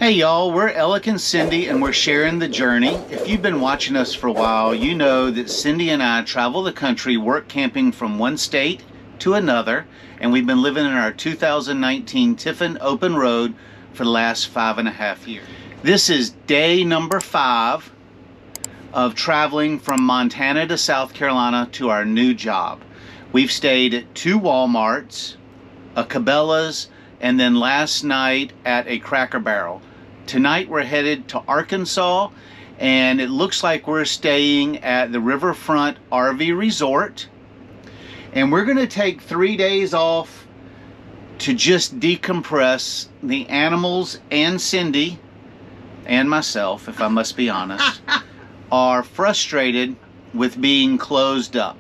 Hey y'all, we're Alec and Cindy and we're sharing the journey. If you've been watching us for a while, you know that Cindy and I travel the country work camping from one state to another, and we've been living in our 2019 Tiffin open road for the last 5.5 years. This is day number 5 of traveling from Montana to South Carolina to our new job. We've stayed at 2 Walmarts, a Cabela's, and then last night at a Cracker Barrel. Tonight we're headed to Arkansas, and it looks like we're staying at the Riverfront RV Resort. And we're going to take 3 days off to just decompress. The animals and Cindy, and myself, if I must be honest, are frustrated with being closed up.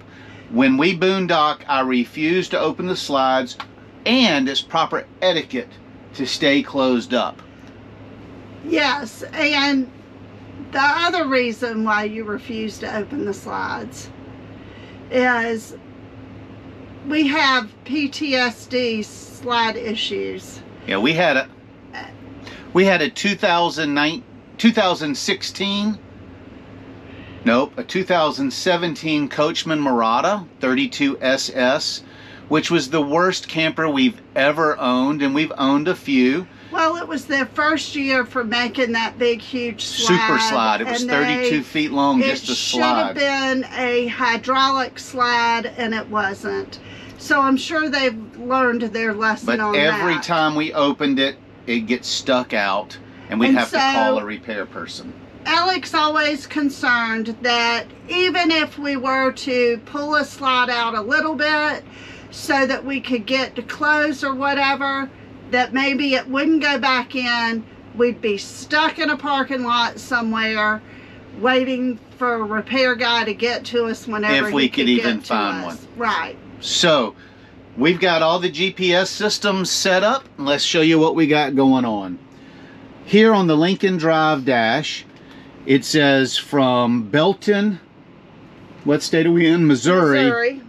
When we boondock, I refuse to open the slides, and it's proper etiquette to stay closed up. Yes, and the other reason why you refuse to open the slides is we have PTSD slide issues. Yeah, we had a 2017 Coachman Murata 32 SS, which was the worst camper we've ever owned, and we've owned a few. Well, it was their first year for making that big, huge slide. Super slide. It was 32 feet long, just a slide. It should have been a hydraulic slide, and it wasn't. So I'm sure they've learned their lesson on that. But every time we opened it, it gets stuck out, and we'd have to call a repair person. Alec's always concerned that even if we were to pull a slide out a little bit so that we could get to close or whatever, that maybe it wouldn't go back in. We'd be stuck in a parking lot somewhere waiting for a repair guy to get to us whenever if we could even find one. Right. So we've got all the GPS systems set up. Let's show you what we got going on. Here on the Lincoln Drive dash, it says from Belton, what state are we in? Missouri.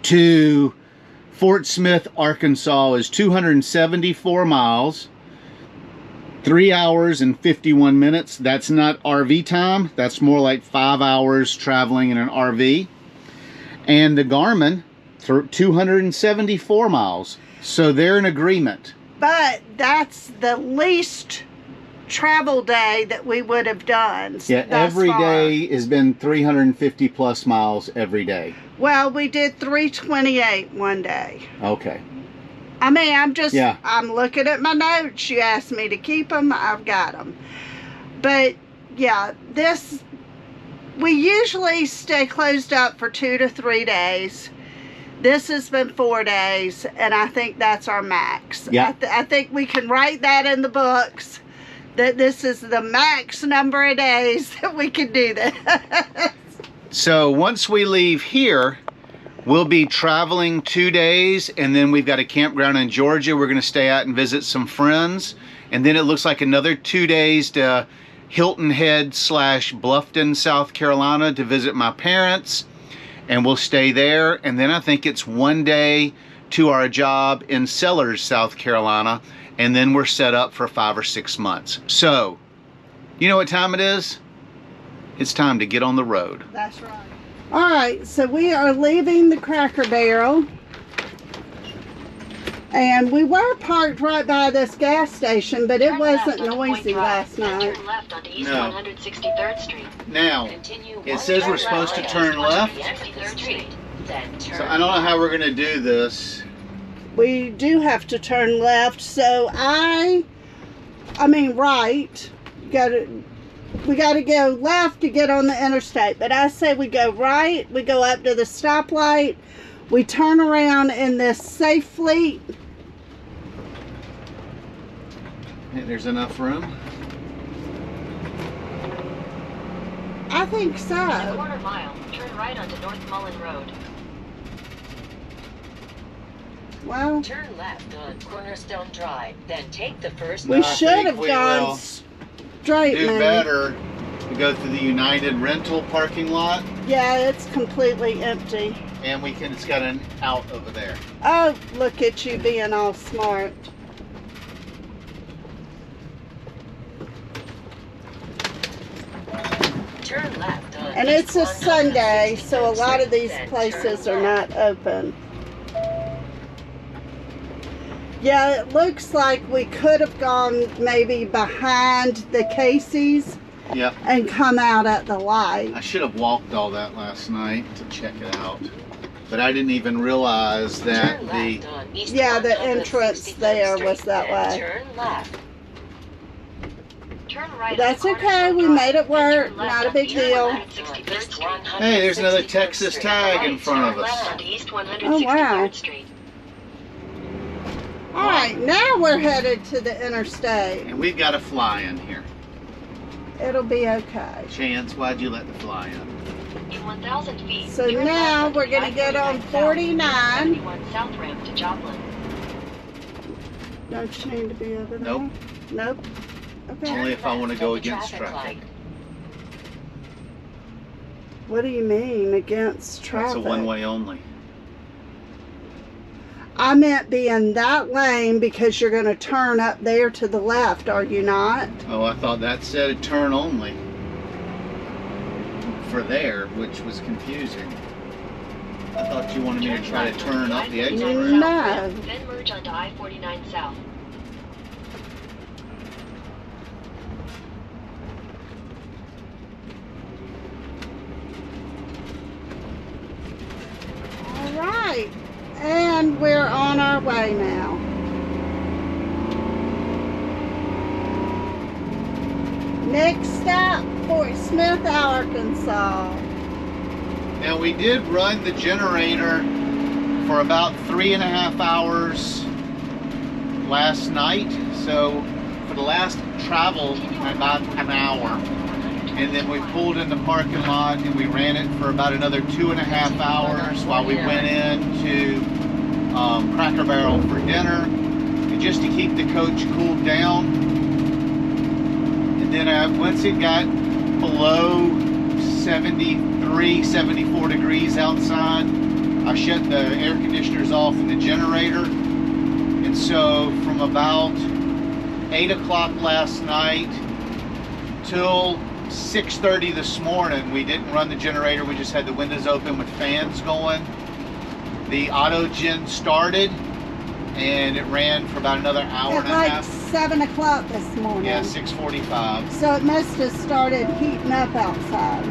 To Fort Smith, Arkansas is 274 miles, 3 hours and 51 minutes. That's not RV time. That's more like 5 hours traveling in an RV. And the Garmin, 274 miles. So they're in agreement. But that's the least travel day that we would have done. Yeah, every day has been 350 plus miles every day. Well, we did 328 one day. Okay. I mean, I'm looking at my notes. You asked me to keep them. I've got them. But yeah, we usually stay closed up for 2 to 3 days. This has been 4 days, and I think that's our max. Yeah. I think we can write that in the books, that this is the max number of days that we can do this. So once we leave here, we'll be traveling 2 days, and then we've got a campground in Georgia. We're going to stay out and visit some friends. And then it looks like another 2 days to Hilton Head / Bluffton, South Carolina to visit my parents. And we'll stay there. And then I think it's 1 day to our job in Sellers, South Carolina. And then we're set up for 5 or 6 months. So, you know what time it is? It's time to get on the road. That's right. All right, so we are leaving the Cracker Barrel. And we were parked right by this gas station, but it wasn't noisy last night. Turn left onto East 163rd Street. Now, it says we're supposed to turn left. So I don't know how we're going to do this. We do have to turn left, so I mean right. We got to go left to get on the interstate, but I say we go right. We go up to the stoplight. We turn around in this safe fleet. And there's enough room. I think so. In a quarter mile, turn right onto North Mullen Road. Well, turn left on Cornerstone Drive, then take the first. We should have gone straight. Do better to go through the United rental parking lot. Yeah, it's completely empty. And it's got an out over there. Oh, look at you being all smart. Turn left on And East it's a Sunday, so a 163rd lot of Street, these then places turn are left. not open. Yeah, it looks like we could have gone maybe behind the Casey's Yep. and come out at the light. I should have walked all that last night to check it out. But I didn't even realize that Turn the... left on East Yeah, the entrance 163rd there Street, was that then way. Turn left. Turn right. That's on okay, Cornerstone we Drive, made it then work, turn left not a on big East deal. 163rd Street. Hey, there's another 163rd Texas Street. tag in front of Turn left us. onto East 163rd Oh, wow. Street. All right, now we're headed to the interstate. And we've got a fly in here. It'll be okay. Chance, why'd you let the fly in? In 1,000 feet. So turn now left we're onto gonna get on I-49 49. 71 South Ramp to Joplin. Don't you need to be over there? Nope. Nope. Okay. Only if I want to Left go on the against traffic traffic. light. What do you mean against traffic? That's a one-way only. I meant be in that lane because you're going to turn up there to the left, are you not? Oh, I thought that said a turn only for there, which was confusing. I thought you wanted me to try to turn up the exit I-49 ramp. No. South Ramp, then merge onto I-49 South. All right. And we're on our way now. Next stop, Fort Smith, Arkansas. Now we did run the generator for about 3.5 hours last night. So for the last travel, about an hour. And then we pulled in the parking lot and we ran it for about another 2.5 hours while we went into Cracker Barrel for dinner, and just to keep the coach cooled down. And then once it got below 73, 74 degrees outside, I shut the air conditioners off in the generator. And so from about 8 o'clock last night till 6:30 this morning, we didn't run the generator. We just had the windows open with fans going. The auto gen started and it ran for about another hour At and a like half. 7 o'clock this morning. Yeah, 6:45. So it must have started heating up outside.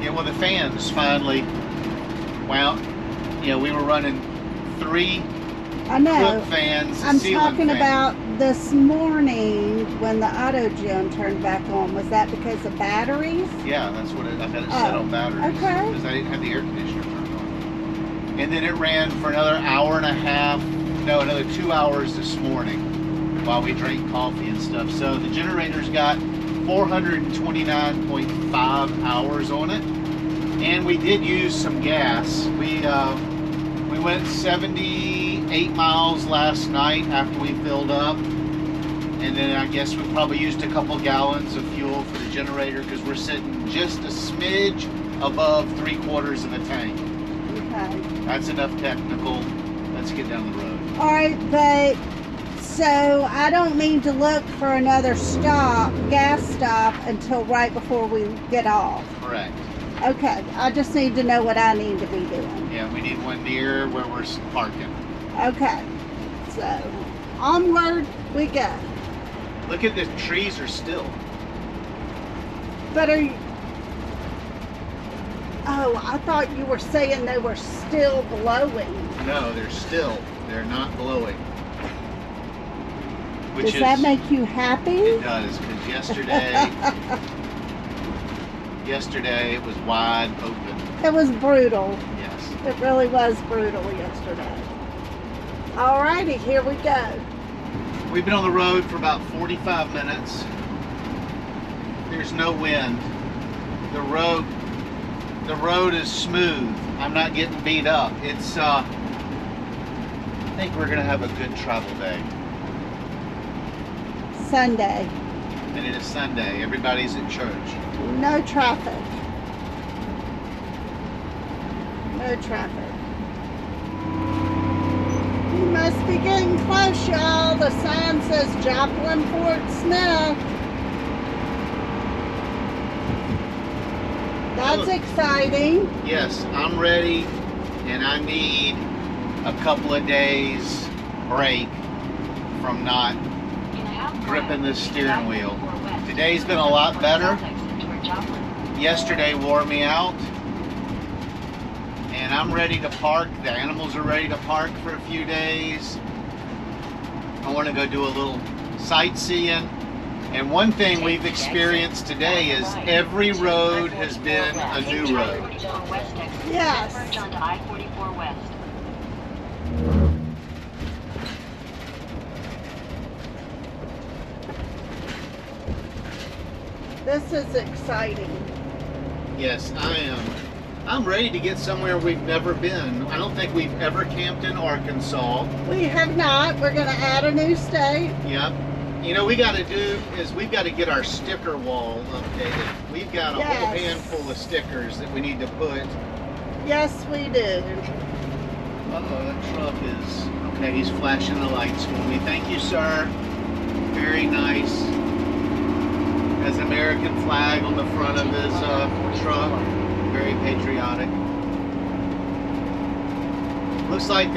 Yeah, well, the fans finally wound. You know, we were running 3 I know. flip fans, a I'm ceiling talking fan. about this morning when the auto gym turned back on. Was that because of batteries? Yeah, that's what I had it set Oh, on batteries. okay. Because I didn't have the air conditioner turned on. And then it ran for another hour and a half, no, another 2 hours this morning while we drank coffee and stuff. So the generator's got 429.5 hours on it. And we did use some gas. We went 78 miles last night after we filled up. And then I guess we probably used a couple gallons of fuel for the generator because we're sitting just a smidge above 3/4 of a tank. Okay. That's enough technical. Let's get down the road. All right, but so I don't need to look for another gas stop until right before we get off. Correct. Okay, I just need to know what I need to be doing. Yeah, we need one near where we're parking. Okay, so onward we go. Look at the trees are still. But are you... Oh, I thought you were saying they were still blowing. No, they're still. They're not blowing. Which Does that make you happy? It does, because yesterday it was wide open. It was brutal. Yes. It really was brutal yesterday. Alrighty, here we go. We've been on the road for about 45 minutes. There's no wind. The road is smooth. I'm not getting beat up. It's I think we're gonna have a good travel day. Sunday. And it is Sunday. Everybody's at church. No traffic. No traffic. You must be getting close, y'all. The sign says Joplin, Fort Smith. That's exciting. Yes, I'm ready, and I need a couple of days break from not gripping this steering wheel. Today's been a lot better. Yesterday wore me out, and I'm ready to park. The animals are ready to park for a few days. I want to go do a little sightseeing. And one thing we've experienced today is every road has been a new road. Yes. Merge onto I-44 West. This is exciting. Yes, I am. I'm ready to get somewhere we've never been. I don't think we've ever camped in Arkansas. We have not. We're going to add a new state. Yep. You know, we got to do is we've got to get our sticker wall updated. We've got a whole handful of stickers that we need to put. Yes, we do. Uh-oh, that truck is... Okay, he's flashing the lights for me. Thank you, sir. Very nice. Has an American flag on the front of his truck. Very patriotic. Looks like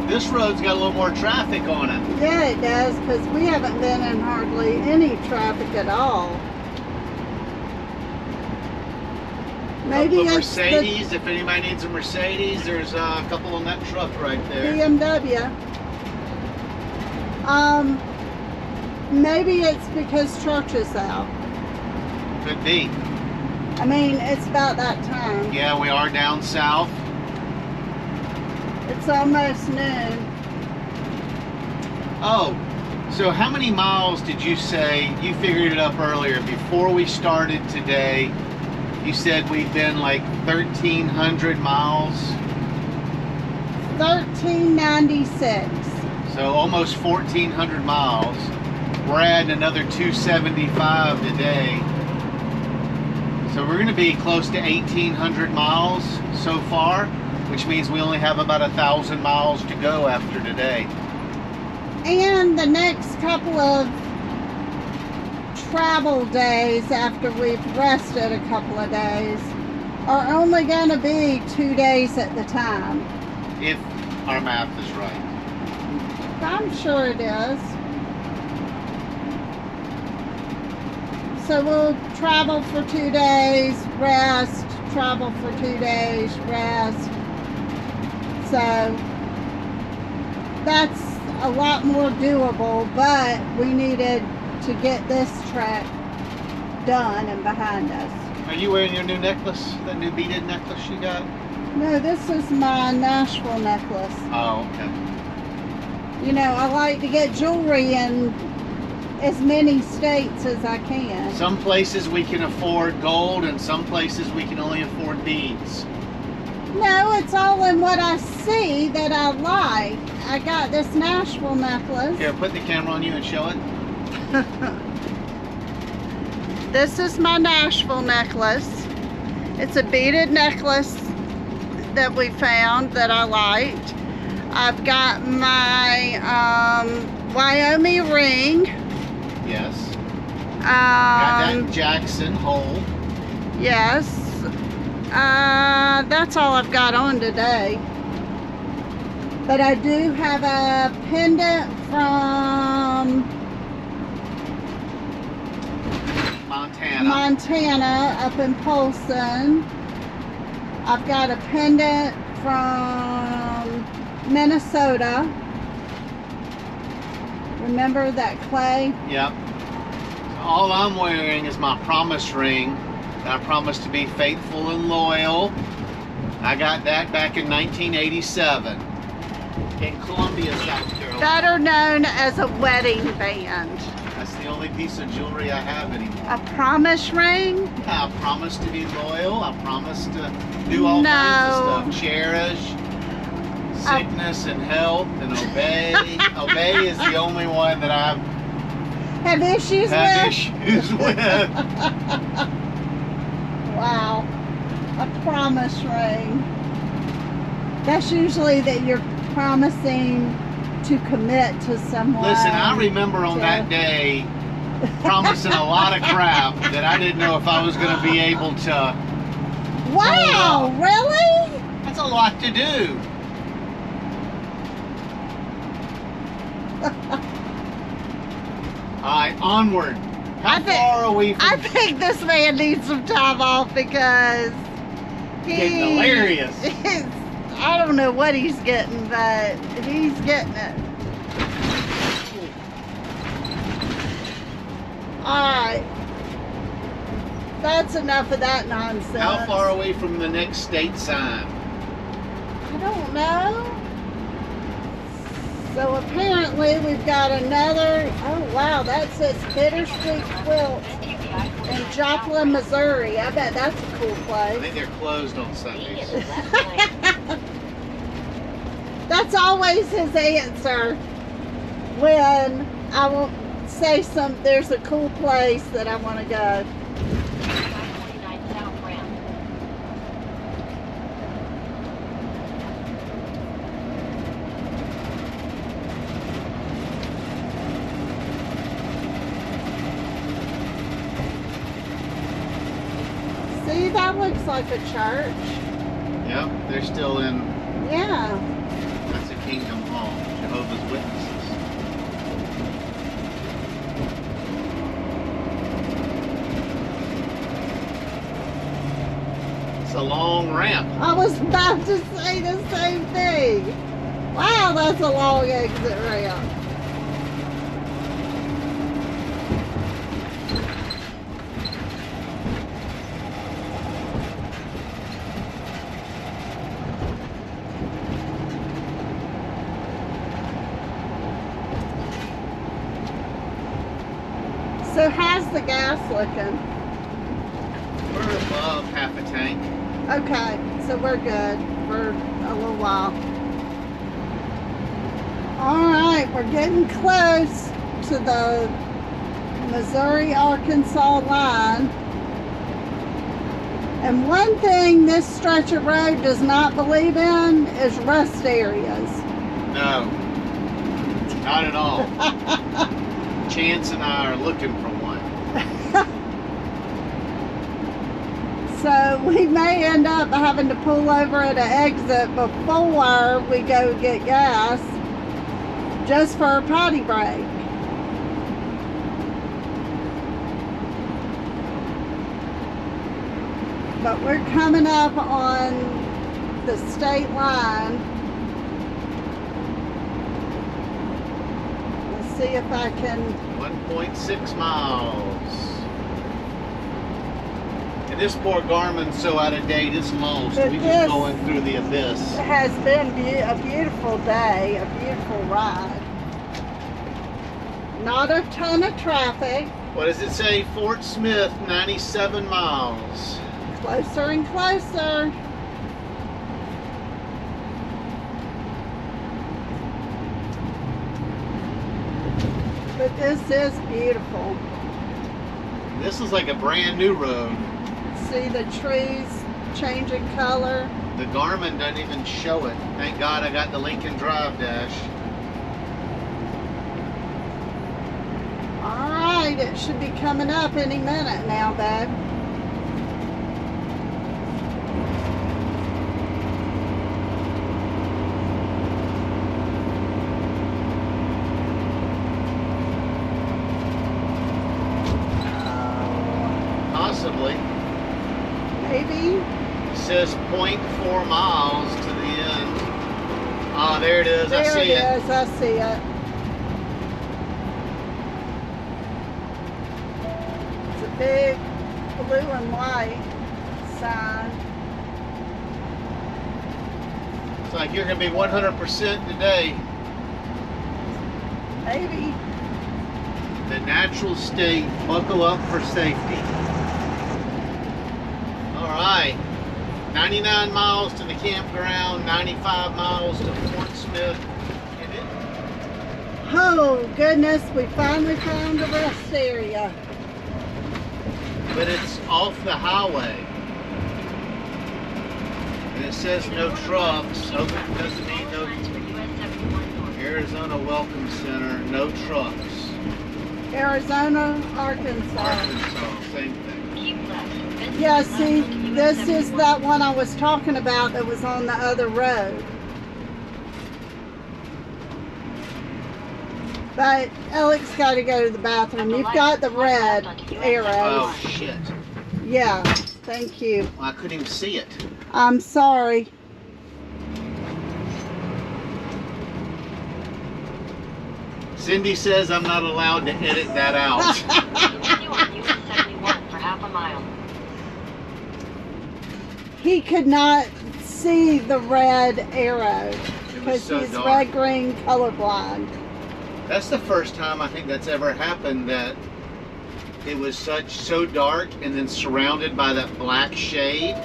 this road's got a little more traffic on it. Yeah, it does, because we haven't been in hardly any traffic at all. Maybe a it's Mercedes. If anybody needs a Mercedes, there's a couple on that truck right the there. BMW. Maybe it's because church is out. Could be. I mean, it's about that time. Yeah, we are down south. It's almost noon. Oh, so how many miles did you say, you figured it up earlier, before we started today, you said we've been like 1,300 miles? 1396. So almost 1,400 miles. We're adding another 275 today. So we're going to be close to 1,800 miles so far, which means we only have about 1,000 miles to go after today. And the next couple of travel days after we've rested a couple of days are only going to be 2 days at the time. If our math is right. I'm sure it is. So we'll travel for 2 days, rest, travel for 2 days, rest. So that's a lot more doable, but we needed to get this trek done and behind us. Are you wearing your new necklace? That new beaded necklace you got? No, this is my Nashville necklace. Oh, okay. You know, I like to get jewelry in as many states as I can. Some places we can afford gold, and some places we can only afford beads. No, it's all in what I see that I like. I got this Nashville necklace. Here, put the camera on you and show it. This is my Nashville necklace. It's a beaded necklace that we found that I liked. I've got my Wyoming ring. Yes. Got that Jackson hole. Yes. That's all I've got on today. But I do have a pendant from Montana up in Polson. I've got a pendant from Minnesota. Remember that clay? Yep. All I'm wearing is my promise ring. I promised to be faithful and loyal. I got that back in 1987 in Columbia, South Carolina. Better known as a wedding band. That's the only piece of jewelry I have anymore. A promise ring? I promise to be loyal. I promise to do all kinds of stuff. Cherish sickness and health and obey. Obey is the only one that I've have issues with. Wow. A promise ring. That's usually that you're promising to commit to someone. Listen, I remember on that day promising a lot of crap that I didn't know if I was going to be able to Wow, really? That's a lot to do. All right, onward. How I think- far are we from I think this man needs some time off because getting hilarious? I don't know what he's getting, but he's getting it. Alright. That's enough of that nonsense. How far away from the next state sign? I don't know. So apparently we've got another, oh wow, that says Bittersweet Quilt Take the I-49 in Joplin, Missouri. I bet that's a cool I place. think they're closed on Immediate Sundays. left lane. That's always his answer when I will say there's a cool place that I want to go. I-49 south ramp. See, that looks like a church. Yep, they're still in. Yeah. That's a Kingdom Hall. Jehovah's Witnesses. It's a long ramp. I was about to say the same thing. Wow, that's a long exit ramp. So how's the gas looking? We're above half a tank. Okay, so we're good for a little while. All right, we're getting close to the Missouri-Arkansas line. And one thing this stretch of road does not believe in is rust areas. No, not at all. Chance and I are looking for one. So we may end up having to pull over at an exit before we go get gas, just for a potty break. But we're coming up on the state line. Let's see if I can. 1.6 miles. And this poor Garmin's so out of date, it's lost. But We this- just going through the abyss. It has been a beautiful day, a beautiful ride. Not a ton of traffic. What does it say? Fort Smith, 97 miles. Closer and closer. But this is beautiful. This is like a brand new road. See the trees changing color. The Garmin doesn't even show it. Thank God I got the Lincoln Drive dash. All right, it should be coming up any minute now, babe. Possibly. Maybe. It says 0.4 miles to the end. Ah, there it is. I There see it it. is. I see it. It's a big blue and white sign. It's like you're going to be 100% today. Maybe. The natural state. Buckle up for safety. All right. 99 miles to the campground, 95 miles to Fort Smith. And it, Oh goodness, we finally found the rest area. but it's off the highway. And it says no trucks. So it doesn't mean no Lines for US 71 North. Arizona Welcome Center, no trucks. Arizona, Arkansas. Arkansas, same thing. Keep left. Benson Yeah, left see, on US this is that one I was talking about that was on the other road. But Alex got to go to the bathroom. You've got the red arrows. Oh, shit. Yeah, thank you. Well, I couldn't even see it. I'm sorry. Cindy says I'm not allowed to edit that out. Continue on US 71 for half a mile. He could not see the red arrow It was because so he's dark. red-green colorblind. That's the first time I think that's ever happened, that it was so dark and then surrounded by that black shade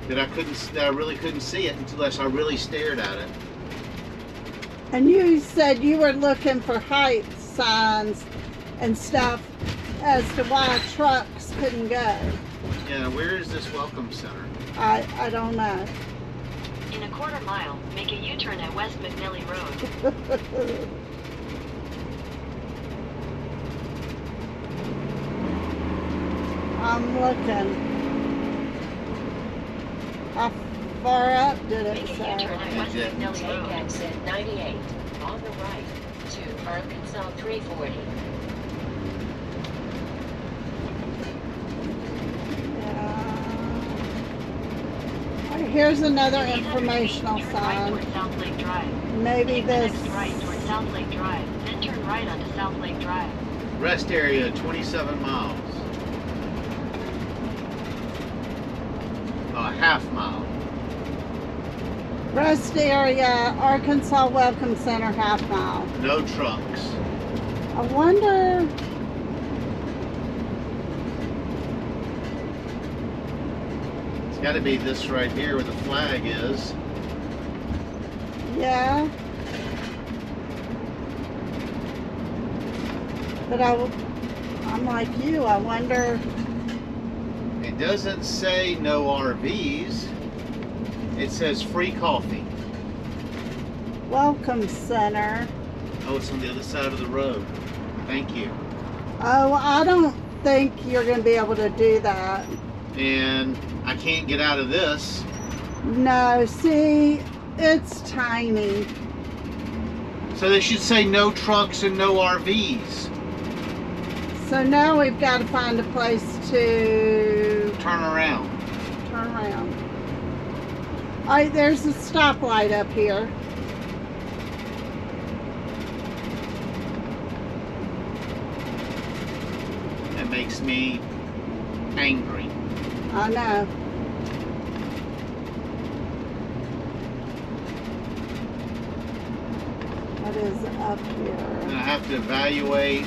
that I really couldn't see it unless I really stared at it. And you said you were looking for height signs and stuff as to why trucks couldn't go. Yeah, where is this welcome center? I don't know. In a quarter mile, make a U-turn at West McNally Road. I'm looking. How far up did it Make a say? U-turn at West McNally Take Road. exit 98 on the right to Arkansas 340. Yeah. Here's another 800 feet, informational turn right sign. toward South Lake Drive. Maybe Take the this. next right toward South Lake Drive, then turn right onto South Lake Drive. Rest area 27 miles. Oh, a half mile. Rest area, Arkansas Welcome Center, half mile. No trucks. I wonder. It's got to be this right here where the flag is. Yeah. But I'm like you. I wonder. It doesn't say no RVs. It says free coffee. Welcome Center. Oh, it's on the other side of the road. Thank you. Oh, I don't think you're going to be able to do that. And I can't get out of this. No, see, it's tiny. So they should say no trucks and no RVs. So now we've got to find a place to Turn around. turn around. All right, there's a stoplight up here. That makes me angry. I know. What is up And here? I have to evaluate.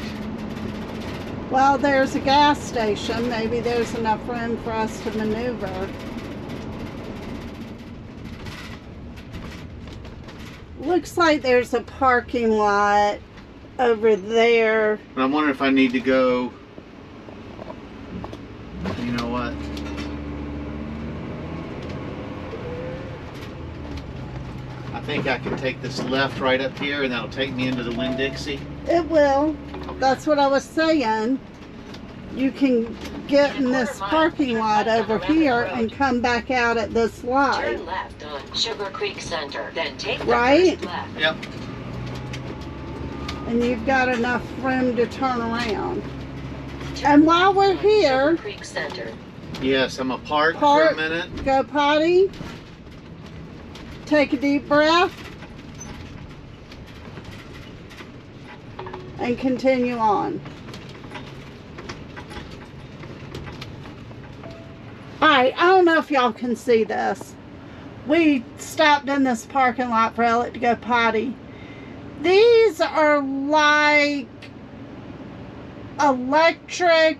Well, there's a gas station. Maybe there's enough room for us to maneuver. Looks like there's a parking lot over there. But I'm wondering if I need to go. You know what? I think I can take this left right up here and that'll take me into the Winn-Dixie. It will. That's what I was saying. You can get in this parking lot over here and come back out at this light. Turn left on Sugar Creek Center, then take the Right? first left. Yep. And you've got enough room to turn around. Turn And while we're left on here- Sugar Creek Center. Yes, I'm a park for Park. a minute. Go potty. Take a deep breath. And continue on. Alright, I don't know if y'all can see this. We stopped in this parking lot for Elliot to go potty. These are like electric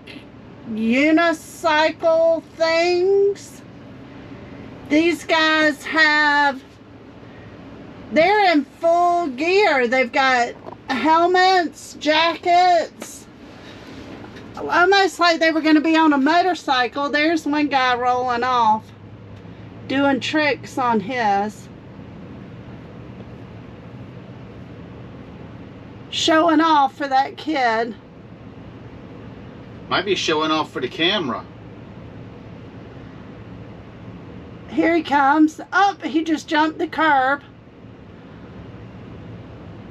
unicycle things. These guys they're in full gear. They've got helmets, jackets, almost like they were going to be on a motorcycle. There's one guy rolling off, doing tricks on his. Showing off for that kid. Might be showing off for the camera. Here he comes. Oh, he just jumped the curb.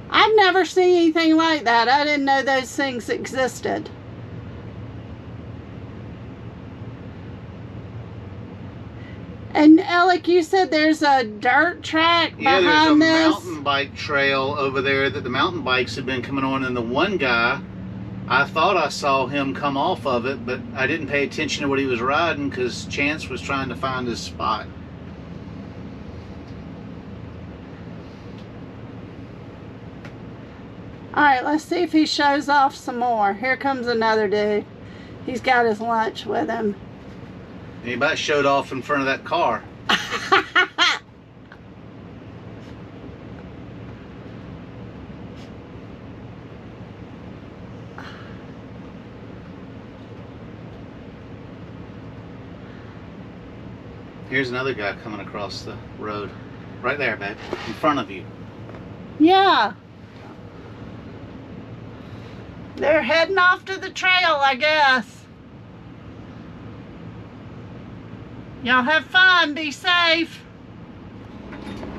I've never seen anything like that. I didn't know those things existed. And Alec, you said there's a dirt track behind this? Yeah, there's a mountain bike trail over there that the mountain bikes have been coming on, and the one guy, I thought I saw him come off of it, but I didn't pay attention to what he was riding because Chance was trying to find his spot. Alright, let's see if he shows off some more. Here comes another dude. He's got his lunch with him. And he about showed off in front of that car. Here's another guy coming across the road. Right there, babe. In front of you. Yeah. They're heading off to the trail, I guess. Y'all have fun. Be safe.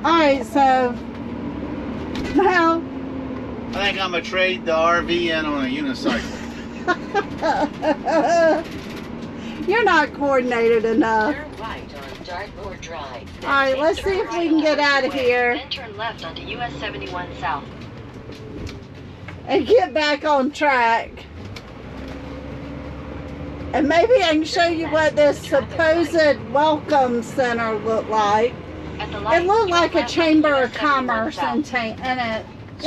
Alright, so now I think I'm going to trade the RV in on a unicycle. you're not coordinated enough. Turn right on Dartmoor Drive. Alright, let's see if we can get out of here Then turn left onto US 71 South. and get back on track. And maybe I can show you what this supposed welcome center looked like. At the light, It looked turn like a left chamber onto of US 71 commerce South. in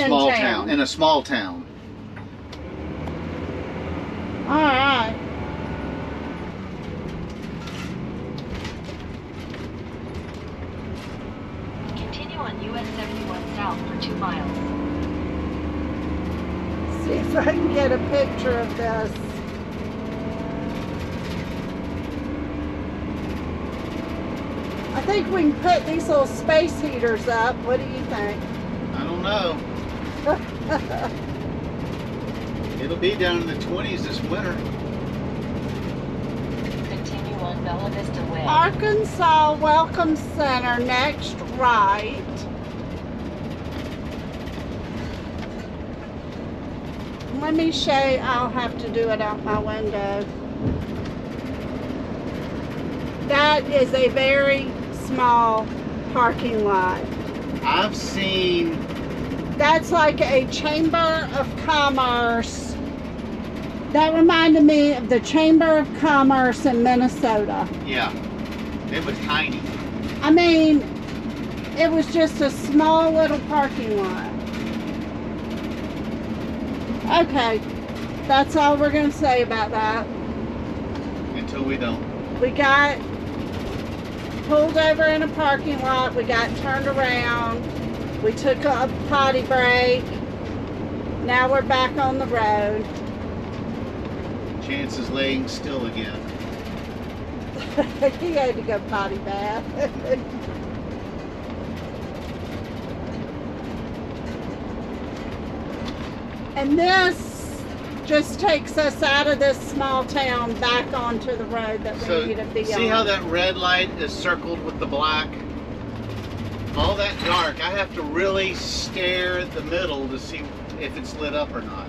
Small town. town. In a small town. Alright. Continue on US 71 South for 2 miles. See if I can get a picture of this. I think we can put these little space heaters up. What do you think? I don't know. It'll be down in the 20s this winter. Continue on Bella Vista Way. Arkansas Welcome Center, next right. Let me show you. I'll have to do it out my window. That is a very small parking lot. I've seen, That's like a chamber of commerce. That reminded me of the Chamber of Commerce in Minnesota. yeah, it was tiny. I mean, it was just a small little parking lot. Okay, that's all we're going to say about that. Until we don't. We got pulled over in a parking lot. We got turned around. We took a potty break. Now we're back on the road. Chance is laying still again. He had to go potty bath. And this just takes us out of this small town back onto the road that So, we need to be on. see how that red light is circled with the black? All that dark, I have to really stare at the middle to see if it's lit up or not.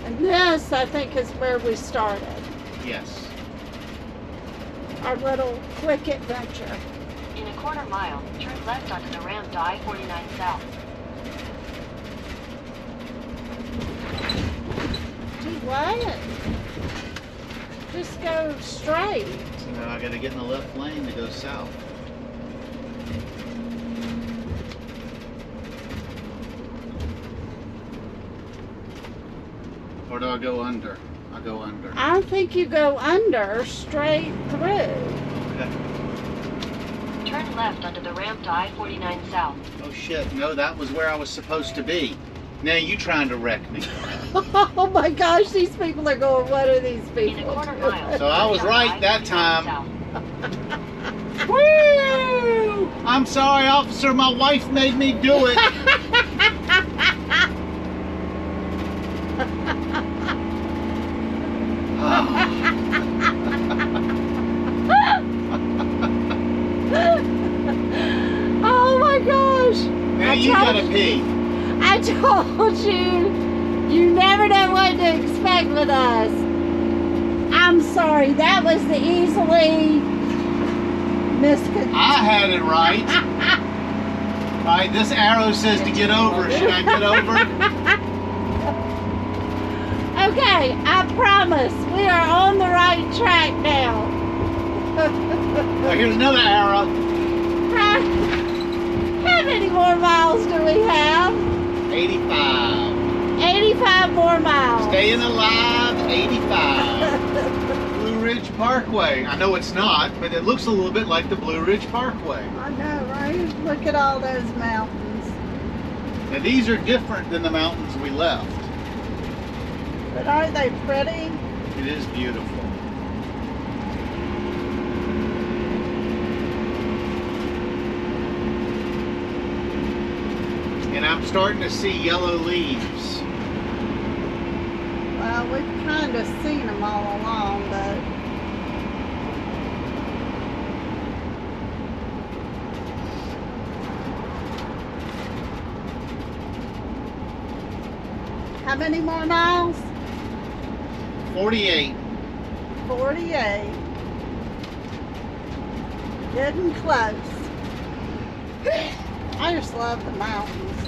And this, I think, is where we started. Yes. Our little quick adventure. In a quarter mile, turn left onto the ramp I-49 South. Gee, what? Just go straight. Now I gotta get in the left lane to go south. Or do I go under? I go under. I think you go under, straight through. Okay. Turn left onto the ramp I-49 South. Oh shit, no, that was where I was supposed to be. Now you trying to wreck me. Oh my gosh, these people are going, what are these In people a quarter doing? mile. So I was turn right that I-49 time. South. Woo! I'm sorry, officer, my wife made me do it. Oh. you gotta pee. I told you, you never know what to expect with us. I'm sorry, that was the easily misconstrued. I had it right. All right, this arrow says to get over. Should I get over? Okay, I promise we are on the right track now. Oh, here's another arrow. How many more miles do we have? 85. 85 more miles. Staying alive, 85. Blue Ridge Parkway. I know it's not, but it looks a little bit like the Blue Ridge Parkway. I know, right? Look at all those mountains. Now these are different than the mountains we left. But aren't they pretty? It is beautiful. And I'm starting to see yellow leaves. Well, we've kind of seen them all along, but how many more miles? 48. 48. Getting close. I just love the mountains.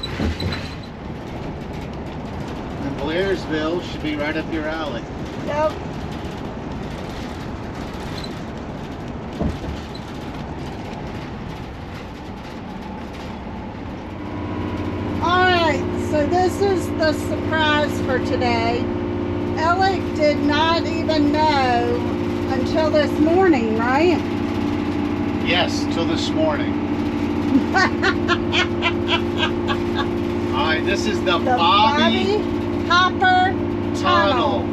And Blairsville should be right up your alley. Yep. Alright, so this is the surprise for today. Alec did not even know until this morning, right? Yes, till this morning. Alright, this is the Bobby Hopper Tunnel.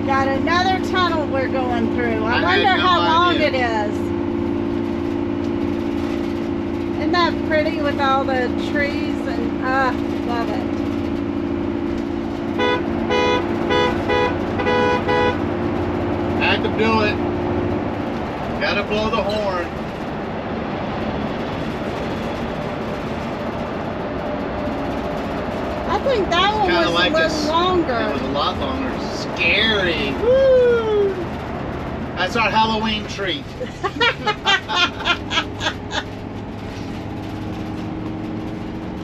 Got another tunnel we're going through. I I wonder had no how long idea. it is. Isn't that pretty with all the trees and love it. Had to do it. Gotta blow the horn. I think that one Kinda was like a little this. It longer. was a lot longer. Scary. Woo! That's our Halloween treat.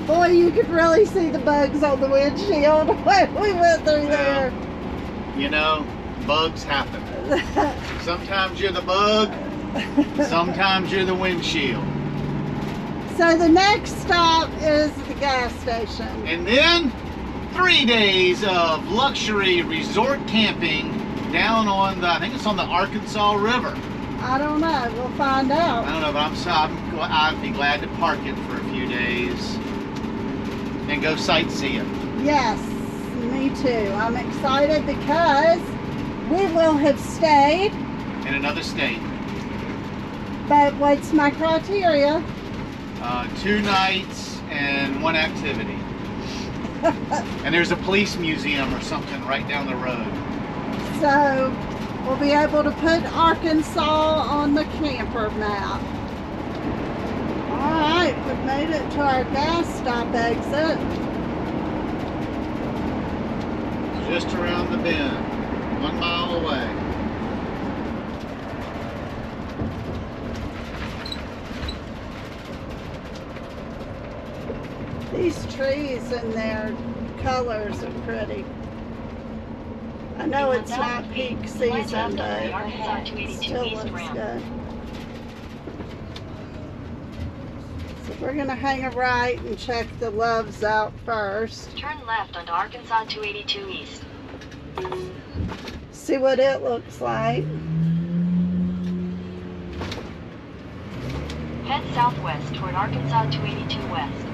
Boy, you could really see the bugs on the windshield when we went through there. You know, bugs happen. Sometimes you're the bug, sometimes you're the windshield. So the next stop is the gas station. And then 3 days of luxury resort camping down on the, I think it's on the Arkansas River. I don't know. We'll find out. I don't know, but I'd be glad to park it for a few days and go sightseeing. Yes, me too. I'm excited because we will have stayed. In another state. But what's my criteria? 2 nights and 1 activity. And there's a police museum or something right down the road. So we'll be able to put Arkansas on the camper map. Alright, we've made it to our gas stop exit. Just around the bend, 1 mile away. These trees and their colors are pretty. I know it's not peak season, but it still looks good. So we're gonna hang a right and check the Loves out first. Turn left onto Arkansas 282 East. See what it looks like. Head southwest toward Arkansas 282 West.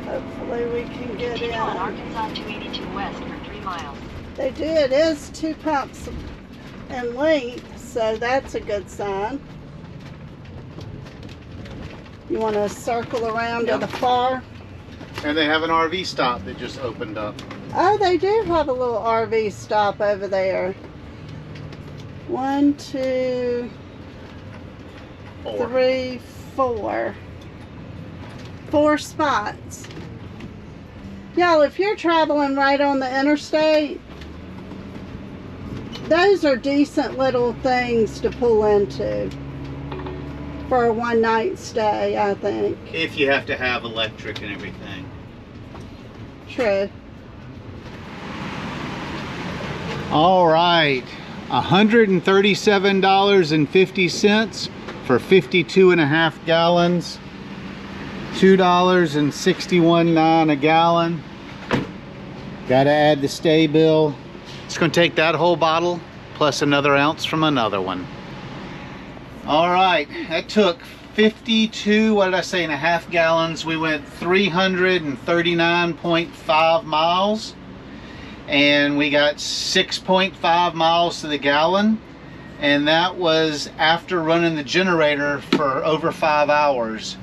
Hopefully we can get Continue on in. Arkansas 282 West for 3 miles. They do, it is 2 pumps in length, so that's a good sign. You want to circle around to the far? And they have an RV stop that just opened up. Oh, they do have a little RV stop over there. 1, 2, 4. 3, 4 spots. Y'all, if you're traveling right on the interstate, those are decent little things to pull into for a one-night stay, I think. If you have to have electric and everything. True. All right, $137.50 for 52.5 gallons. $2.61.9 a gallon. Gotta add the stay bill. It's gonna take that whole bottle plus another ounce from another one. All right, that took 52, what did I say, and a half gallons. We went 339.5 miles and we got 6.5 miles to the gallon. And that was after running the generator for over 5 hours.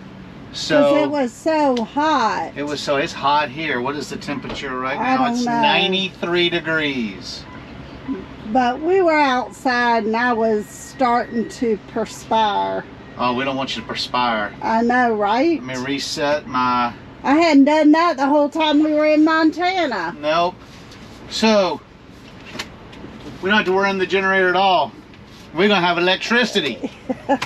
So it was so hot. It's hot here. What is the temperature right I now? don't It's know. 93 degrees. But we were outside and I was starting to perspire. Oh, we don't want you to perspire. I know, right? Let me reset my... I hadn't done that the whole time we were in Montana. Nope. So, we don't have to run the generator at all. We're going to have electricity. We're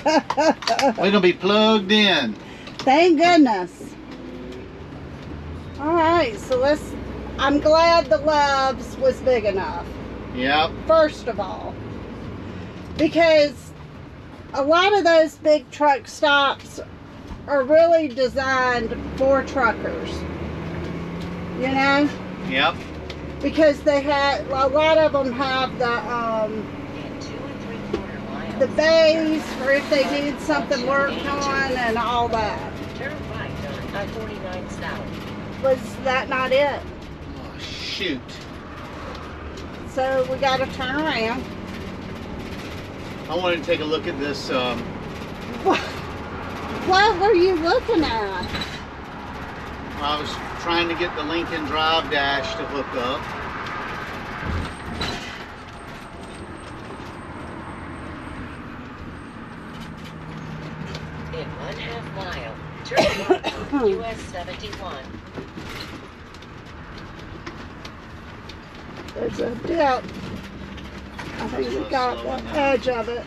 going to be plugged in. Thank goodness. All right, so I'm glad the Loves was big enough. Yep. First of all, because a lot of those big truck stops are really designed for truckers. You know? Yep. Because they had, a lot of them have the In 2 3/4 miles. the bays for if they need something worked on and all that. Turn right on I-49 South. Was that not it? Oh, shoot. So we got to turn around. I wanted to take a look at this. What were you looking at? I was trying to get the Lincoln Drive dash to hook up. In 1/2 mile, turn right on US 71. There's a dip. I think we got the edge of it.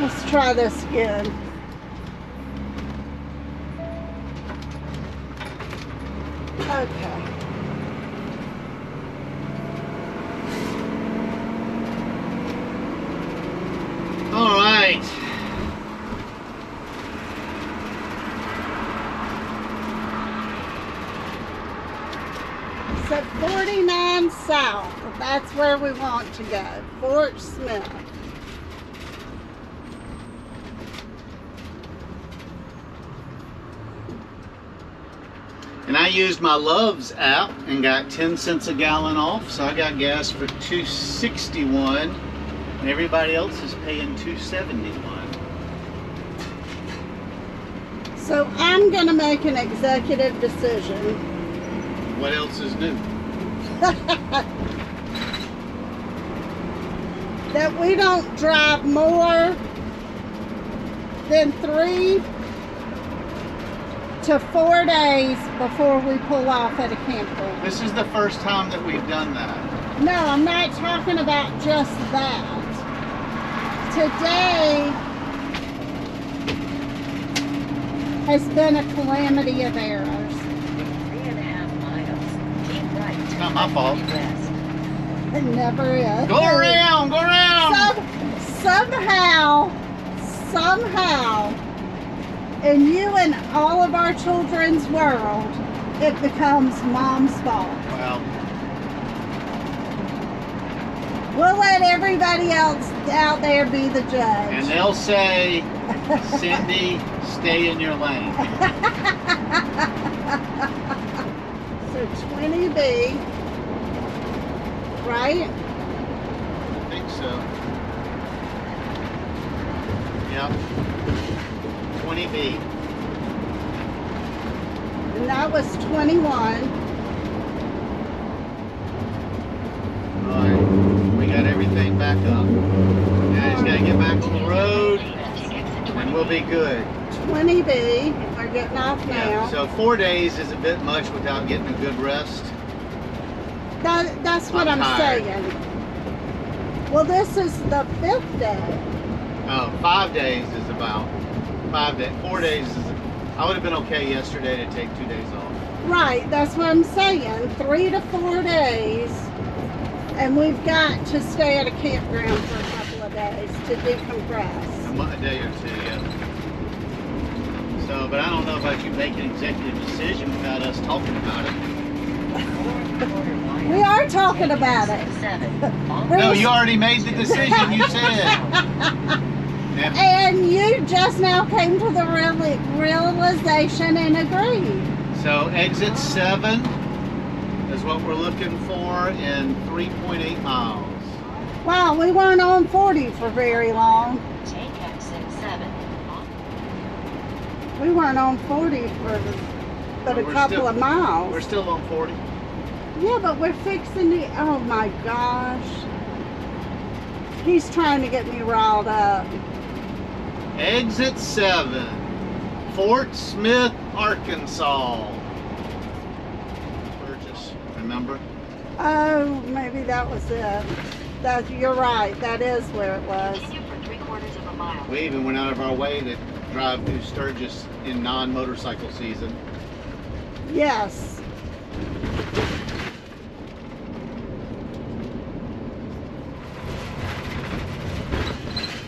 Let's try this again. Okay. All right. So 49 South, that's where we want to go. Fort Smith. And I used my Loves app and got 10 cents a gallon off, so I got gas for $2.61, and everybody else is paying $2.71. So I'm gonna make an executive decision. What else is new? That we don't drive more than 3 to 4 days before we pull off at a campground. This is the first time that we've done that. No, I'm not talking about just that. Today has been a calamity of errors. In 3.5 miles, keep right. It's not my fault. West. It never is. Go around, go around! Somehow, in you and all of our children's world, it becomes Mom's fault. Well, We'll let everybody else out there be the and judge. they'll say, Cindy, stay in your lane. So 20B, right? I think so. Yep. 20B. 21. Alright, we got everything back up. Now just gotta get back on the road and we'll be good. 20B. We're getting off now. Yeah, so 4 days is a bit much without getting a good rest. That's what I'm I'm tired. saying. Well, this is the 5th day. Oh, 5 days is about 5 days. 4 days is. I would have been okay yesterday to take 2 days off. Right, that's what I'm saying. 3 to 4 days. And we've got to stay at a campground for a couple of days to decompress. A day or two, yeah. So, but I don't know if I can make an executive decision without us talking about it. We are talking about it. No, you already made the decision, you said. Yeah. And you just now came to the realization and agreed. So exit 7 is what we're looking for in 3.8 miles. Wow, we weren't on 40 for very long. Take exit 7. We weren't on 40 for but a We're couple still- of miles. We're still on 40. Yeah, but we're fixing the, oh my gosh. He's trying to get me riled up. Exit 7, Fort Smith, Arkansas. Burgess, remember? Oh, maybe that was it. You're right, that is where it was. Continue for 3/4 of a mile. We even went out of our way to drive through Sturgis in non-motorcycle season. Yes.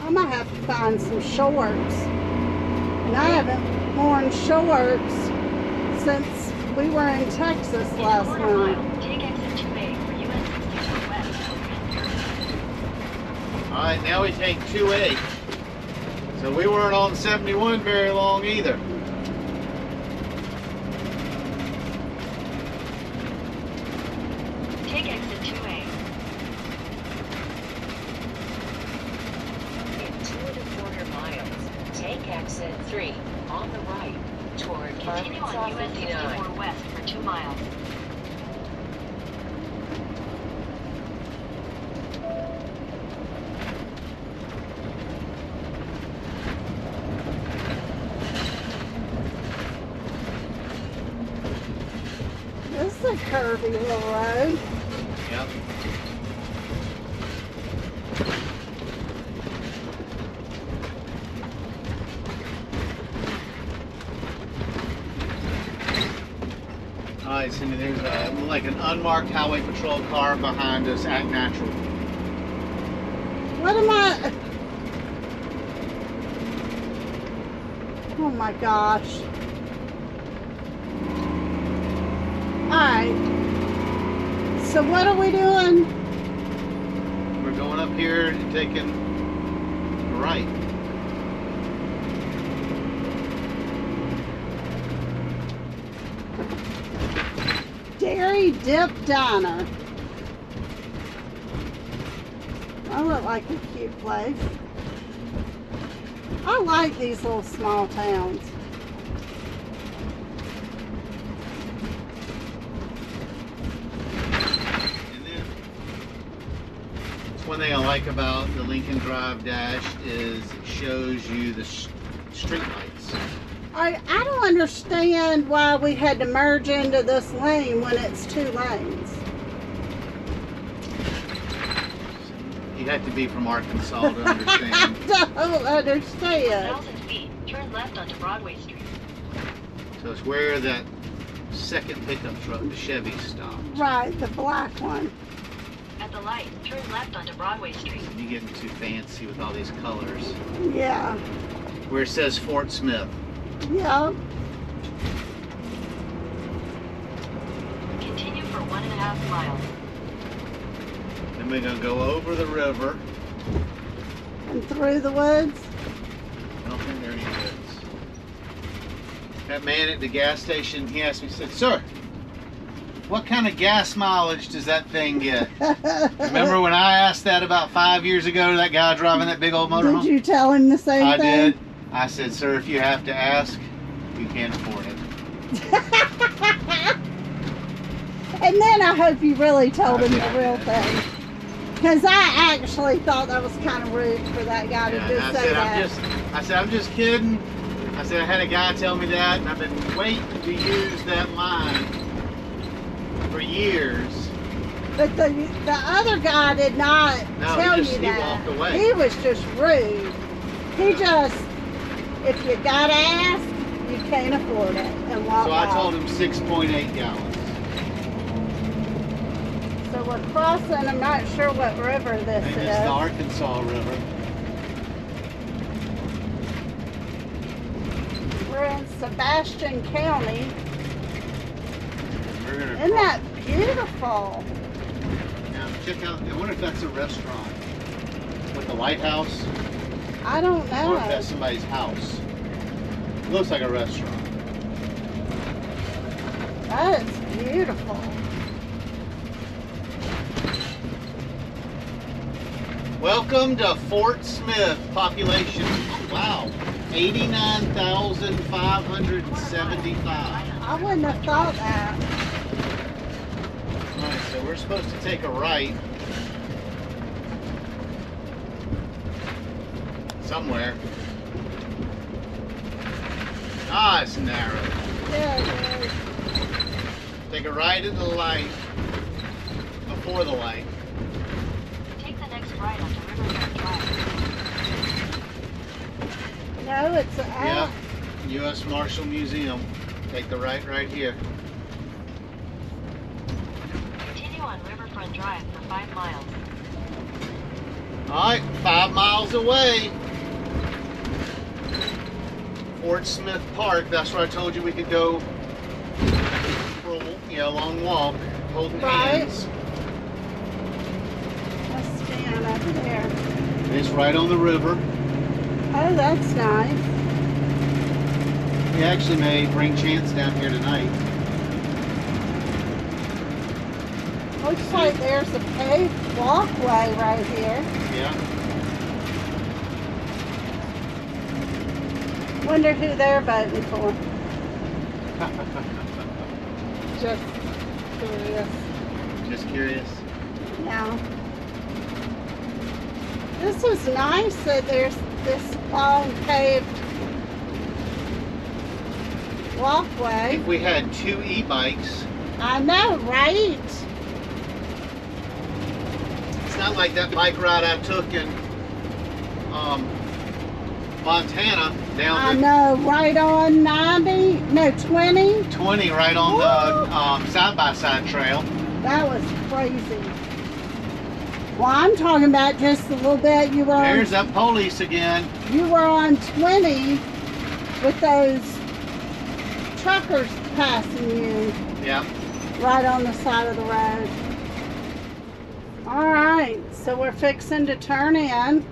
I'm gonna have to find some shorts. And I haven't worn shorts since we were in Texas In a last quarter night. mile, take exit 2A for US 62 West. All right, now we take 2A. So we weren't on 71 very long either. Take exit 2A. In 2¼ miles, take exit 3 on the right toward Continue on Arkansas US 59. 64 West for 2 miles. This is a curvy little road. Yep. All right, Cindy, there's like an unmarked highway patrol car behind us. Act natural. What am I? Oh my gosh. Alright. So what are we doing? We're going up here and taking a right. Dairy Dip Diner. That look like a cute place. I like these little small towns. And then, one thing I like about the Lincoln Drive Dash is it shows you the street lights. I don't understand why we had to merge into this lane when it's 2 lanes. You have to be from Arkansas to understand. I don't understand. 1,000 feet, turn left onto Broadway Street. So it's where that second pickup truck, the Chevy, stopped. Right, the black one. At the light, turn left onto Broadway Street. You're getting too fancy with all these colors. Yeah. Where it says Fort Smith. Yeah. Continue for 1.5 miles. Then we're gonna go over the river. And through the woods. I don't think there are any woods. That man at the gas station, he asked me, he said, "Sir, what kind of gas mileage does that thing get?" Remember when I asked that about 5 years ago to that guy driving that big old motorhome? Did you tell him the same I thing? did. I said, "Sir, if you have to ask, you can't afford it." And then I hope you really told him Yeah. the real thing. Because I actually thought that was kind of rude for that guy to Yeah, just and I say said, that. I said, I'm just kidding. I said, I had a guy tell me that, and I've been waiting to use that line for years. But the other guy did not No, tell he you that. walked away. He was just rude. He just, if you gotta ask, you can't afford it, and walked So I out. told him 6.8 gallons. So we're crossing, I'm not sure what river this And is. it's the Arkansas River. We're in Sebastian County. We're gonna Isn't that beautiful? Now check out. I wonder if that's a restaurant with the lighthouse, I don't or if know. that's somebody's house. It looks like a restaurant. That is beautiful. Welcome to Fort Smith. Population, wow, 89,575. I wouldn't have thought that. All right, so we're supposed to take a right somewhere. Ah, it's narrow. Yeah, it is. Take a right at the light, before the light. Take the next right onto Riverfront Drive. No, it's a Yeah, U.S. Marshall Museum. Take the right here. Continue on Riverfront Drive for 5 miles. All right, 5 miles away. Fort Smith Park. That's where I told you we could go for a long walk, holding Right. hands. Let's stand up there. It's right on the river. Oh, that's nice. We actually may bring Chance down here tonight. Looks like there's a paved walkway right here. Yeah. Wonder who they're voting for. Just curious. Just curious. Yeah. This is nice that there's this long paved walkway. If we had 2 e-bikes, I know, right? it's not like that bike ride I took in Montana I down to know, right on 90, no, 20. 20 right on the side-by-side trail. That was crazy. Well, I'm talking about just a little bit. You were on, There's that police again. you were on 20 with those truckers passing you Yeah. right on the side of the road. All right, so we're fixing to turn in.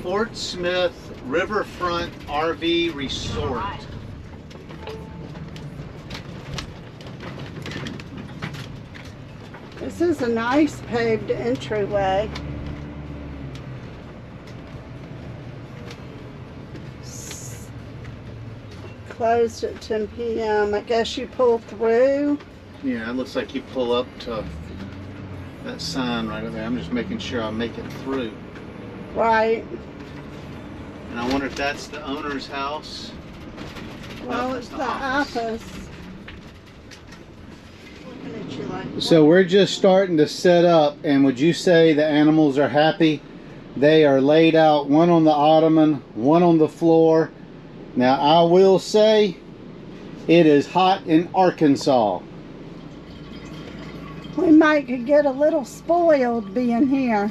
Fort Smith Riverfront RV Resort. This is a nice paved entryway. Closed at 10 p.m. I guess you pull through. Yeah, it looks like you pull up to that sign right over there. I'm just making sure I make it through. Right. And I wonder if that's the owner's house. Well, No, it's that's the the office. Looking at you like, So we're just starting to set up, and would you say the animals are happy? They are laid out, one on the ottoman, one on the floor. Now I will say it is hot in Arkansas. we might could get a little spoiled being here.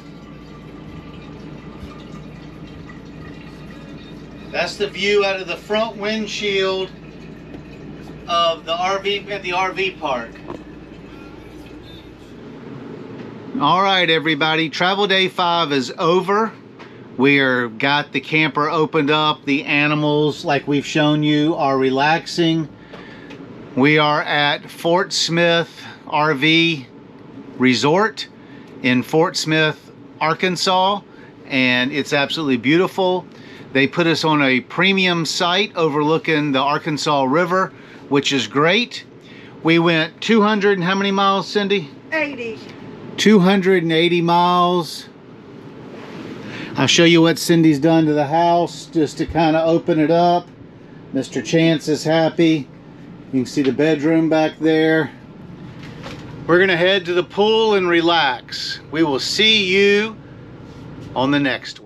That's the view out of the front windshield of the RV at the RV park. All right, everybody, travel day 5 is over. We got the camper opened up. The animals, like we've shown you, are relaxing. We are at Fort Smith RV Resort in Fort Smith, Arkansas, and it's absolutely beautiful. They put us on a premium site overlooking the Arkansas River, which is great. We went 200 and how many miles, Cindy? 80. 280 miles. I'll show you what Cindy's done to the house just to kind of open it up. Mr. Chance is happy. You can see the bedroom back there. We're gonna head to the pool and relax. We will see you on the next one.